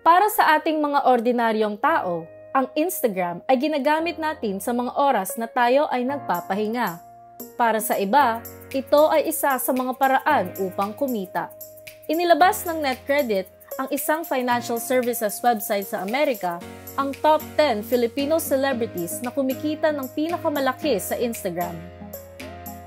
Para sa ating mga ordinaryong tao, ang Instagram ay ginagamit natin sa mga oras na tayo ay nagpapahinga. Para sa iba, ito ay isa sa mga paraan upang kumita. Inilabas ng NetCredit, ang isang financial services website sa Amerika, ang top 10 Filipino celebrities na kumikita ng pinakamalaki sa Instagram.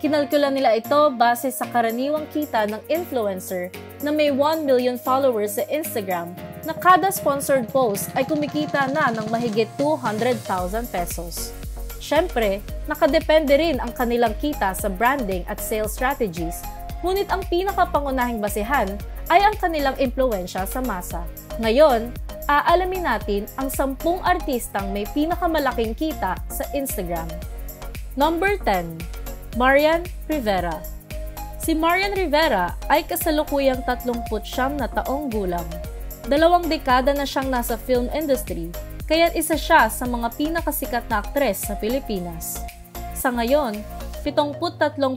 Kinalkula nila ito base sa karaniwang kita ng influencer na may 1 million followers sa Instagram na kada sponsored post ay kumikita na ng mahigit 200,000 pesos. Siyempre, nakadepende rin ang kanilang kita sa branding at sales strategies, ngunit ang pinakapangunahing basehan ay ang kanilang impluwensya sa masa. Ngayon, aalamin natin ang 10 artistang may pinakamalaking kita sa Instagram. Number 10. Marian Rivera. Si Marian Rivera ay kasalukuyang 39 na taong gulang. 2 dekada na siyang nasa film industry, kaya't isa siya sa mga pinakasikat na aktres sa Pilipinas. Sa ngayon, 73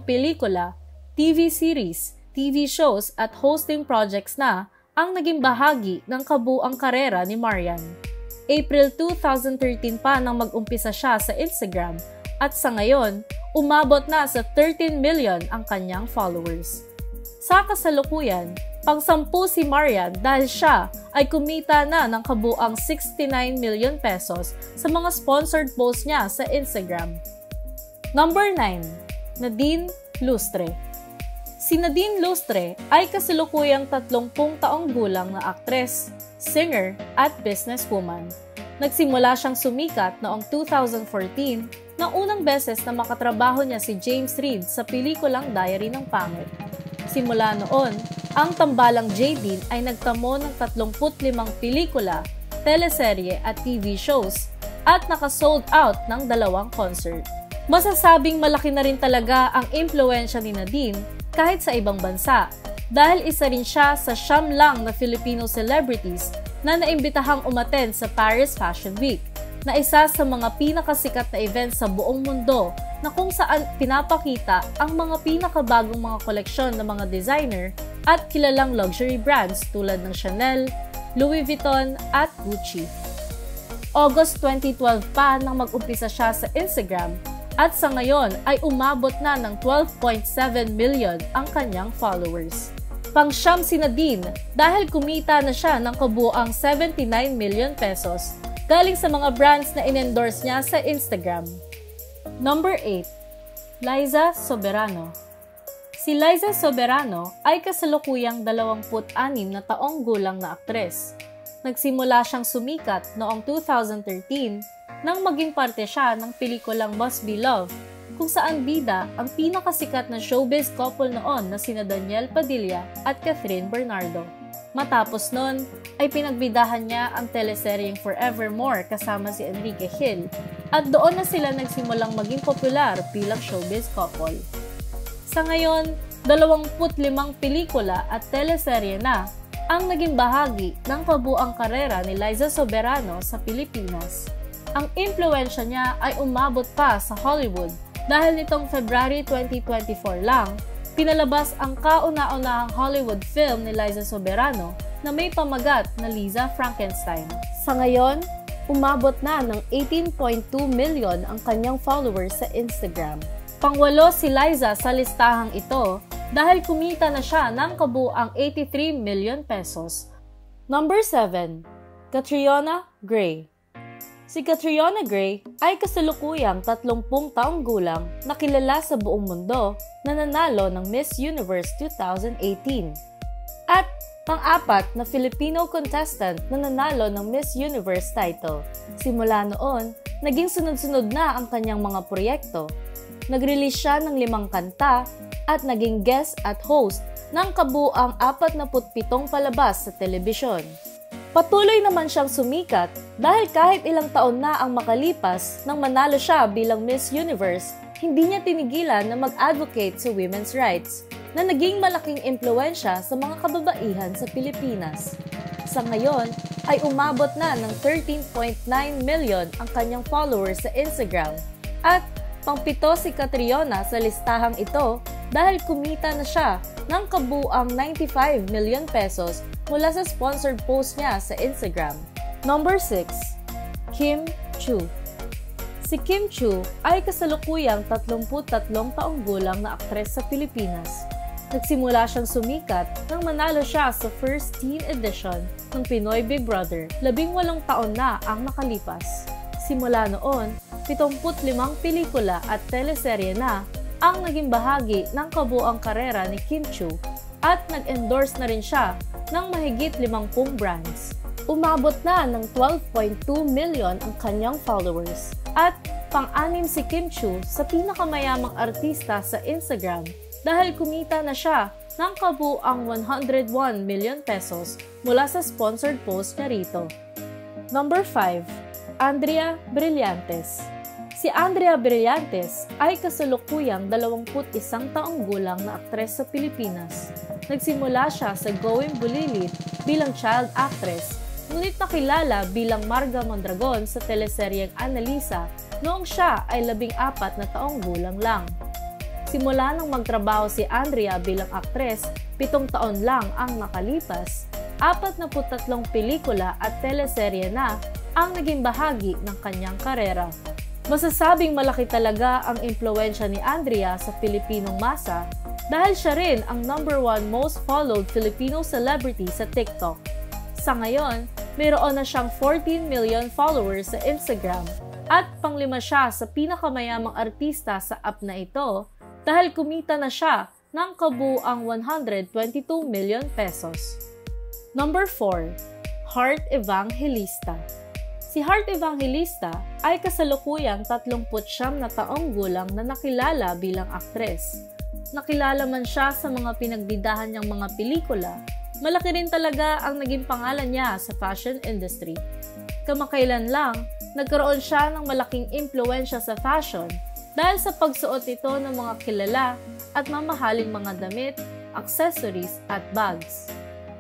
pelikula, TV series, TV shows at hosting projects na ang naging bahagi ng kabuuang karera ni Marian. April 2013 pa nang mag-umpisa siya sa Instagram at sa ngayon, umabot na sa 13 million ang kanyang followers. Sa kasalukuyan, pang-10 si Marian dahil siya ay kumita na ng kabuuang 69 million pesos sa mga sponsored posts niya sa Instagram. Number 9. Nadine Lustre. Si Nadine Lustre ay kasalukuyang 30 taong gulang na aktres, singer at businesswoman. Nagsimula siyang sumikat noong 2014 nang unang beses na makatrabaho niya si James Reid sa pelikulang Diary ng Pangit. Simula noon, ang tambalang Jadine ay nagtamo ng 35 pelikula, teleserye at TV shows at naka-sold out ng 2 concert. Masasabing malaki na rin talaga ang impluwensya ni Nadine kahit sa ibang bansa dahil isa rin siya sa 9 lang na Filipino celebrities na naimbitahang umattend sa Paris Fashion Week, na isa sa mga pinakasikat na event sa buong mundo na kung saan pinapakita ang mga pinakabagong mga koleksyon ng mga designer at kilalang luxury brands tulad ng Chanel, Louis Vuitton at Gucci. August 2012 pa nang mag-umpisa siya sa Instagram at sa ngayon ay umabot na ng 12.7 million ang kanyang followers. Pang-siyam si Nadine dahil kumita na siya ng kabuuang 79 million pesos galing sa mga brands na in-endorse niya sa Instagram. Number 8. Liza Soberano. Si Liza Soberano ay kasalukuyang 26 na taong gulang na aktres. Nagsimula siyang sumikat noong 2013 nang maging parte siya ng pelikulang Must Be Love, kung saan bida ang pinakasikat na showbiz couple noon na sina Daniel Padilla at Catherine Bernardo. Matapos nun, ay pinagbidahan niya ang teleseryeng Forevermore kasama si Enrique Hill at doon na sila nagsimulang maging popular bilang showbiz couple. Sa ngayon, 25 pelikula at teleserye na ang naging bahagi ng kabuuang karera ni Liza Soberano sa Pilipinas. Ang impluwensya niya ay umabot pa sa Hollywood dahil nitong February 2024 lang, pinalabas ang kauna-unahang Hollywood film ni Liza Soberano na may pamagat na Lisa Frankenstein. Sa ngayon, umabot na ng 18.2 million ang kanyang followers sa Instagram. Pang-8 si Liza sa listahang ito dahil kumita na siya ng kabuuang 83 million pesos. Number 7. Catriona Gray. Si Catriona Gray ay kasalukuyang 30 taong gulang na kilala sa buong mundo na nanalo ng Miss Universe 2018. At pang-apat na Filipino contestant na nanalo ng Miss Universe title. Simula noon, naging sunod-sunod na ang kanyang mga proyekto. Nag-release siya ng 5 kanta at naging guest at host ng kabuuang 47 palabas sa telebisyon. Patuloy naman siyang sumikat dahil kahit ilang taon na ang makalipas nang manalo siya bilang Miss Universe, hindi niya tinigilan na mag-advocate sa women's rights na naging malaking impluwensya sa mga kababaihan sa Pilipinas. Sa ngayon ay umabot na ng 13.9 million ang kanyang followers sa Instagram at pang-7 si Catriona sa listahang ito dahil kumita na siya ng kabuuang 95 million pesos mula sa sponsored post niya sa Instagram. Number 6. Kim Chiu. Si Kim Chiu ay kasalukuyang 33 taong gulang na aktres sa Pilipinas. Nagsimula siyang sumikat nang manalo siya sa first teen edition ng Pinoy Big Brother. 18 taon na ang nakalipas. Simula noon, 75 pelikula at teleserye na ang naging bahagi ng kabuuang karera ni Kim Chiu at nag-endorse na rin siya ng mahigit 50 brands. Umabot na ng 12.2 million ang kanyang followers at pang-anim si Kim Chiu sa pinakamayamang artista sa Instagram dahil kumita na siya ng kabuuang 101 million pesos mula sa sponsored post niya rito. Number 5. Andrea Brillantes. Si Andrea Brillantes ay kasalukuyang 21 taong gulang na aktres sa Pilipinas. Nagsimula siya sa Going Bulilit bilang child actress, ngunit nakilala bilang Marga Mondragon sa teleseryeng Annalisa noong siya ay 14 na taong gulang lang. Simula nang magtrabaho si Andrea bilang aktres, 7 taon lang ang nakalipas, 43 pelikula at teleserye na ang naging bahagi ng kanyang karera. Masasabing malaki talaga ang impluwensya ni Andrea sa Pilipinong masa dahil siya rin ang number 1 most followed Filipino celebrity sa TikTok. Sa ngayon, mayroon na siyang 14 million followers sa Instagram at panglima siya sa pinakamayamang artista sa app na ito dahil kumita na siya ng kabuuang 122 million pesos. Number 4. Heart Evangelista. Si Heart Evangelista ay kasalukuyang 39 na taong gulang na nakilala bilang aktres. Nakilala man siya sa mga pinagbidahan niyang mga pelikula, malaki rin talaga ang naging pangalan niya sa fashion industry. Kamakailan lang, nagkaroon siya ng malaking impluwensya sa fashion dahil sa pagsuot nito ng mga kilala at mamahaling mga damit, accessories at bags.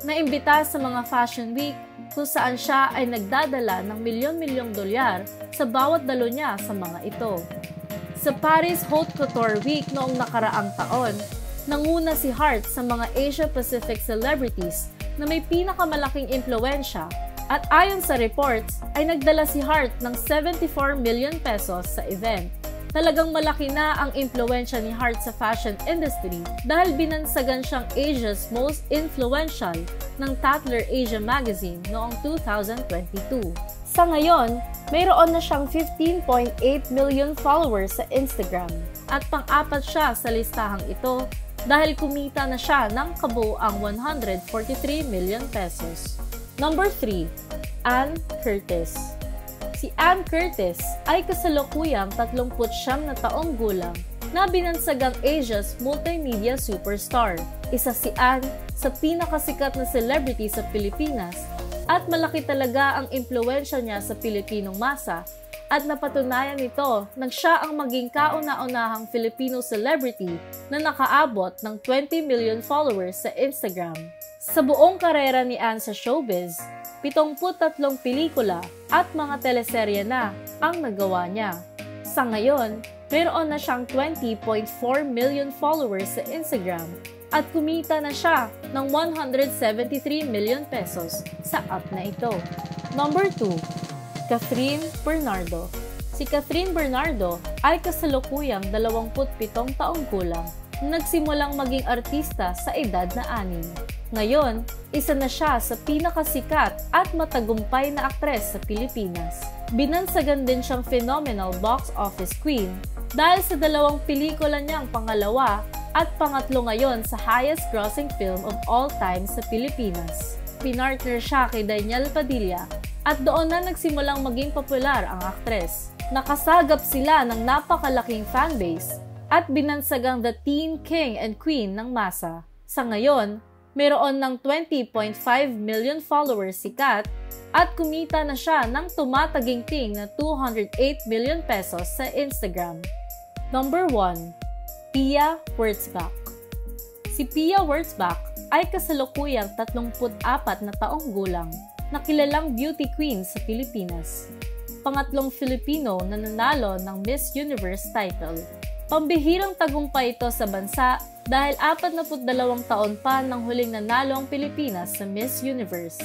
Naimbita sa mga fashion week kung saan siya ay nagdadala ng milyon-milyong dolyar sa bawat dalo niya sa mga ito. Sa Paris Haute Couture Week noong nakaraang taon, nanguna si Heart sa mga Asia-Pacific celebrities na may pinakamalaking impluwensya at ayon sa reports ay nagdala si Heart ng 74 million pesos sa event. Talagang malaki na ang impluwensya ni Heart sa fashion industry dahil binansagan siyang Asia's most influential ng Tatler Asia magazine noong 2022. Sa ngayon, mayroon na siyang 15.8 million followers sa Instagram at pang-apat siya sa listahang ito dahil kumita na siya ng kabuuang 143 million pesos. Number 3. Ann Curtis. Si Ann Curtis ay kasalukuyang 39 na taong gulang na binansagang Asia's multimedia superstar. Isa si Ann sa pinakasikat na celebrity sa Pilipinas at malaki talaga ang impluwensya niya sa Pilipinong masa at napatunayan nito nang siya ang maging kauna-unahang Filipino celebrity na nakaabot ng 20 million followers sa Instagram. Sa buong karera ni Ann sa showbiz, 73 pelikula at mga teleserye na ang nagawa niya. Sa ngayon, mayroon na siyang 20.4 million followers sa Instagram at kumita na siya ng 173 million pesos sa app na ito. Number 2. Catherine Bernardo. Si Catherine Bernardo ay kasalukuyang 27 taong gulang na nagsimulang maging artista sa edad na 6. Ngayon, isa na siya sa pinakasikat at matagumpay na aktres sa Pilipinas. Binansagan din siyang phenomenal box office queen dahil sa 2 pelikula niyang pangalawa at pangatlo ngayon sa highest grossing film of all time sa Pilipinas. Pinartner siya kay Daniel Padilla at doon na nagsimulang maging popular ang aktres. Nakasagap sila ng napakalaking fanbase at binansagang the teen king and queen ng masa. Sa ngayon, mayroon ng 20.5 million followers si Kat at kumita na siya ng tumataginting na 208 million pesos sa Instagram. Number 1. Pia Wurtzbach. Si Pia Wurtzbach ay kasalukuyang 34 na taong gulang na kilalang beauty queen sa Pilipinas. Pangatlong Filipino na nanalo ng Miss Universe title. Pambihirang tagumpay ito sa bansa dahil 42 taon pa nang huling nanalo ang Pilipinas sa Miss Universe.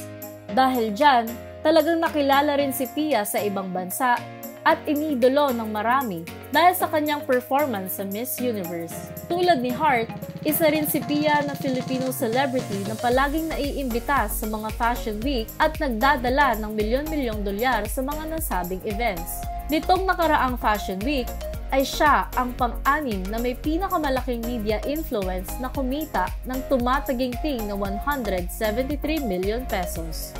Dahil dyan, talagang nakilala rin si Pia sa ibang bansa at inidolo ng marami dahil sa kanyang performance sa Miss Universe. Tulad ni Hart, isa rin si Pia na Filipino celebrity na palaging naiimbita sa mga fashion week at nagdadala ng milyon-milyong dolyar sa mga nasabing events. Nitong nakaraang fashion week, ay siya ang pang-anim na may pinakamalaking media influence na kumita ng tumataginting na 173 million pesos.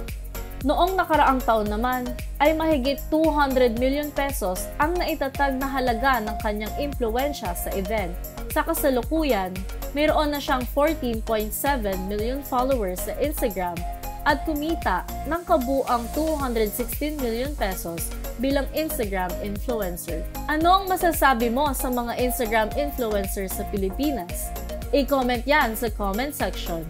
Noong nakaraang taon naman, ay mahigit 200 million pesos ang naitatag na halaga ng kanyang impluwensya sa event. Sa kasalukuyan, mayroon na siyang 14.7 million followers sa Instagram at kumita ng kabuang 216 million pesos bilang Instagram influencer. Ano ang masasabi mo sa mga Instagram influencers sa Pilipinas? I-comment yan sa comment section.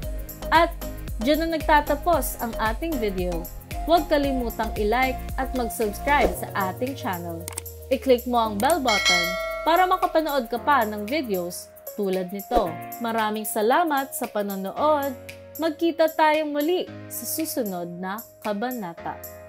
At dyan na nagtatapos ang ating video. Huwag kalimutang i-like at mag-subscribe sa ating channel. I-click mo ang bell button para makapanood ka pa ng videos tulad nito. Maraming salamat sa panonood. Magkita tayong muli sa susunod na kabanata.